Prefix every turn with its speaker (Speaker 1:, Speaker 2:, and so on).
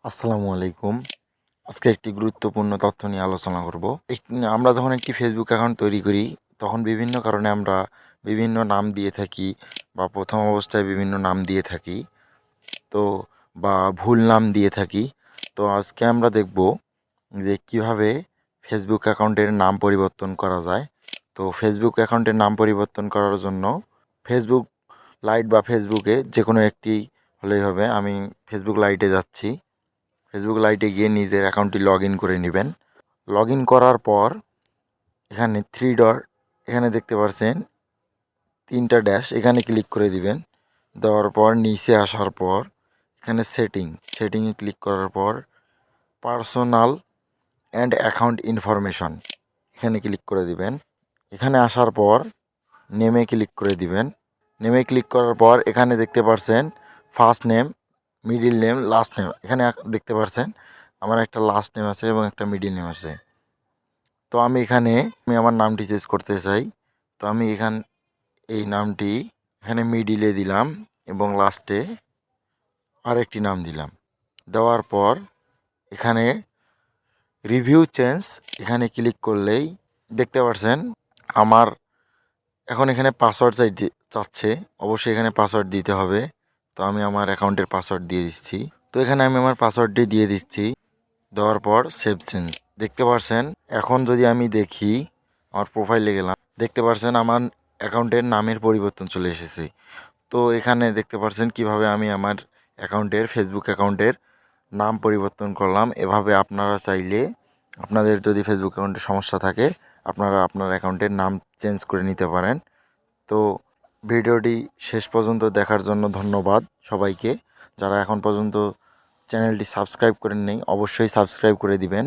Speaker 1: আসসালামু আলাইকুম। আজকে একটি গুরুত্বপূর্ণ তথ্য নিয়ে আলোচনা করব। আমরা যখন একটি ফেসবুক অ্যাকাউন্ট তৈরি করি, তখন বিভিন্ন কারণে আমরা বিভিন্ন নাম দিয়ে থাকি বা প্রথম অবস্থায় বিভিন্ন নাম দিয়ে থাকি, তো বা ভুল নাম দিয়ে থাকি। তো আজকে আমরা দেখব যে কিভাবে ফেসবুক অ্যাকাউন্টের নাম পরিবর্তন করা যায়। তো ফেসবুক অ্যাকাউন্টের নাম পরিবর্তন করার জন্য ফেসবুক লাইট বা ফেসবুকে যে কোনো একটি হলেই হবে। আমি ফেসবুক লাইটে যাচ্ছি। ফেসবুক লাইটে গিয়ে নিজের অ্যাকাউন্টটি লগ ইন করে নেবেন। লগ ইন করার পর এখানে থ্রি ডট এখানে দেখতে পাচ্ছেন 3টা ড্যাশ, এখানে ক্লিক করে দিবেন। দেওয়ার পর নিচে আসার পর এখানে সেটিংয়ে ক্লিক করার পর পার্সোনাল অ্যান্ড অ্যাকাউন্ট ইনফরমেশন এখানে ক্লিক করে দিবেন। এখানে আসার পর নেমে ক্লিক করে দিবেন। নেমে ক্লিক করার পর এখানে দেখতে পাচ্ছেন first name, middle name, last name. এখানে দেখতে পাচ্ছেন আমার একটা লাস্ট নেম আছে এবং একটা মিডিল নেম আছে। তো আমি আমার নামটি চেঞ্জ করতে চাই। তো আমি এই নামটি এখানে মিডিলে দিলাম এবং লাস্টে আরেকটি নাম দিলাম। দেওয়ার পর এখানে রিভিউ চেঞ্জ এখানে ক্লিক করলেই দেখতে পাচ্ছেন আমার এখানে পাসওয়ার্ড চাচ্ছে। অবশ্যই এখানে পাসওয়ার্ড দিতে হবে। তো আমি আমার অ্যাকাউন্টের পাসওয়ার্ড দিয়ে দিচ্ছি। তো এখানে আমি আমার পাসওয়ার্ডটি দিয়ে দিচ্ছি। দেওয়ার পর সেভ চেঞ্জ দেখতে পাচ্ছেন। এখন যদি আমি দেখি, আমার প্রোফাইলে গেলাম, দেখতে পাচ্ছেন আমার অ্যাকাউন্টের নামের পরিবর্তন চলে এসেছে। তো এখানে দেখতে পাচ্ছেন কিভাবে আমি আমার ফেসবুক অ্যাকাউন্টের নাম পরিবর্তন করলাম। এভাবে আপনারা চাইলে আপনাদের যদি ফেসবুক অ্যাকাউন্টে সমস্যা থাকে, আপনারা আপনার অ্যাকাউন্টের নাম চেঞ্জ করে নিতে পারেন। তো ভিডিওটি শেষ পর্যন্ত দেখার জন্য ধন্যবাদ সবাইকে। যারা এখন পর্যন্ত চ্যানেলটি সাবস্ক্রাইব করেন নাই, অবশ্যই সাবস্ক্রাইব করে দিবেন।